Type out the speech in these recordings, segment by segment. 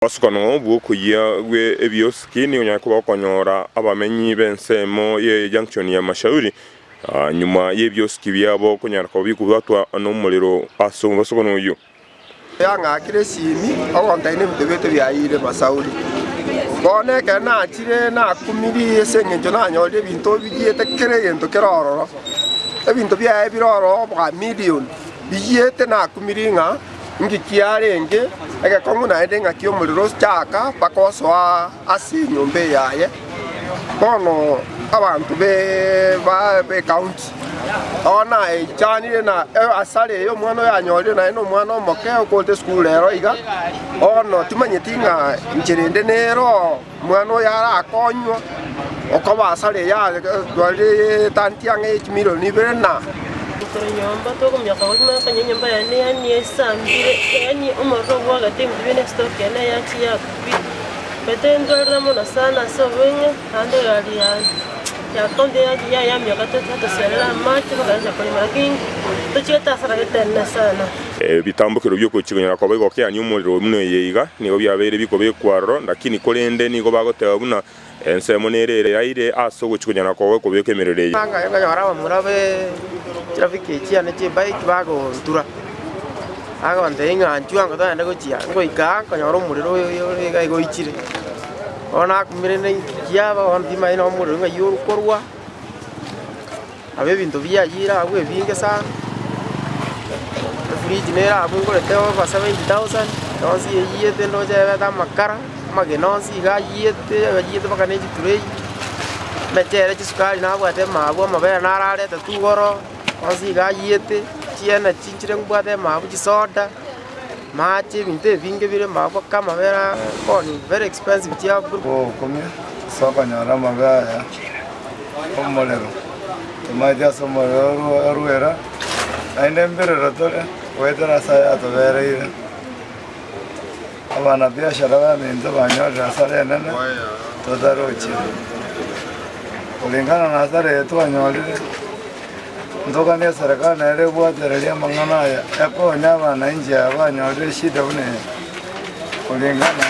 Osikono bukuya gwe ebioski ni onyako bakonyora abamenyi bensemo ye junction ya Mashauri nyuma y'ebioski byabo konyarako bikubatwa n'umuriro asumba basikono uyu yanga kiresimi awontaine mtebete byayire Masauri bone kana chire na kumiri esengenjo na nyode binto bigiyete kereyento kerororo ebinto byaye biroro bwa million bigiyete na kumiringa ngikiarenge ega konguna edenga kio muliro chaka bakoswa asinyombe yaye bono abantu be county ona echanire na asale yo mwana yanyore na ino mwana omoke okote school lero iga ono timanyetinga nchirende nero mwana yara akonywa okoba asale ya dwale tantiange chimilioni berena nyomba to kumyaka wakima kanya nyomba yani esambire yani umaro bwa team bine stock yana yachi ya betendo ramona sana so wenye ando yali ya konde ya myaka tatu sera macho bagaza kuri making tucheta fara tena sana bitambukiro byo kuchigonyera kwa bigo kya nyumuriro mune yiga nigo byabere biko bekwaro lakini kolende nigo bagotewa buna ensemo nerere yaire aso guchigonyera kwa ko bekemerere anga yara murabe traffic chiane che bike bago tura aga wandenga anchuanga to anda gochia ngo ika kanyoro muriro yo ga go ichire ona kumirene kiaba on tima ino muriro nga yuru korwa abe bintu byayira agwe binge sana fridge nera abungo le teo pa 70000 dosi yete no jeva ta makara magenosi ga yete bakaneji turei metere chisukari na bwate mabwo mabera narare tatugoro osi ga yete chiena chinchire ngwate mabu chisoda machi binte binge bire mabwo kama bera koni very expensive tia ko komye soka nyara mabaya omolero tomaja somoro ruera ainde mbere ratore wetara saya to bere abana biashara bamenze banyora sare nene to darochi ulingana na sare to banyolire ndoka ne serikali na ile bwaterelia mangana ya eko nyaba na nje abanyolire shida bune ulingana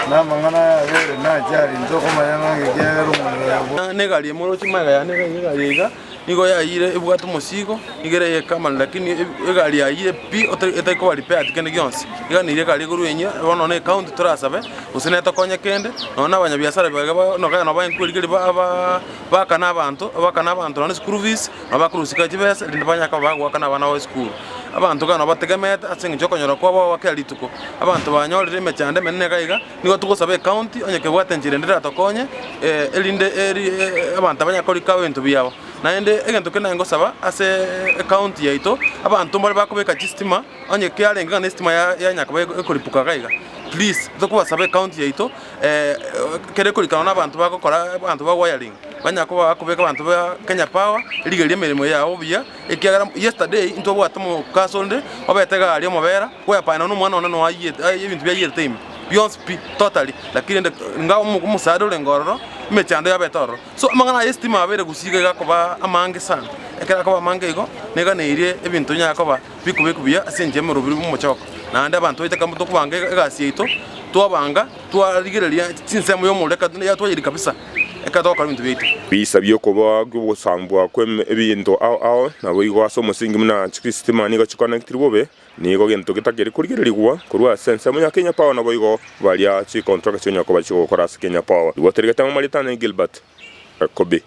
na mangana ya bere na jari ndoko mayanga ngero ne gali moro chimaga ya ne gali nigo yaire ebwatu musigo igere kama lakini egali yaire pi etako bali pe atikene gyonse igani ile gali guruenya bono ne account turasabe usene tokonya kende nona abanyabiasara bagaba no kana bayinkuri bakana abantu ne school fees abakurusika kibesa linde banyaka bagwa kana bana wa school abantu kana bategemete asinga chokonyora kwa wakelituko abantu banyorire mechande menene kaiga nigo tugosabe account onyeke bwatenjire ndira tokonye elinde abantu abanyakori kawento byabo naende egento kena ngosaba ase account yaito abantu mbali bakubeka chistima onye kyarenga na stima ya nyakaba ekoripuka kaiga please tokubasabe account yaito kere kurikana abantu bakokora abantu ba wiring banyakuba bakubeka abantu ba Kenya Power ligeli emirimo yawo bya ekyagara yesterday into bwatamo kasonde obetega ali omobera kwepana n'umwana ono wayiye ebintu bya year time beyond totally lakini nga umusado lengororo mechando ya betoro so mangana estima abere gusiga gakoba amange sana ekera koba amange igo nega neire ebintu nyakoba bikubekubya asenje mu rubiri mu muchoko nande abantu iteka muto kubanga egasi yito twabanga twarigereria tinsemo yo muleka ya twayiri kabisa ekatoka bintu bito bisabye kuba gubusambwa kwem ebintu ao nabo igo aso musingi muna Kristima nigo chiconnected bobe nigo gento kitakeri kurigererigwa kurwa sense munya Kenya Power nabo igo balia chi contract cyo nyakoba cyo kora Kenya Power waterigata mu Maritana Gilbert Kobe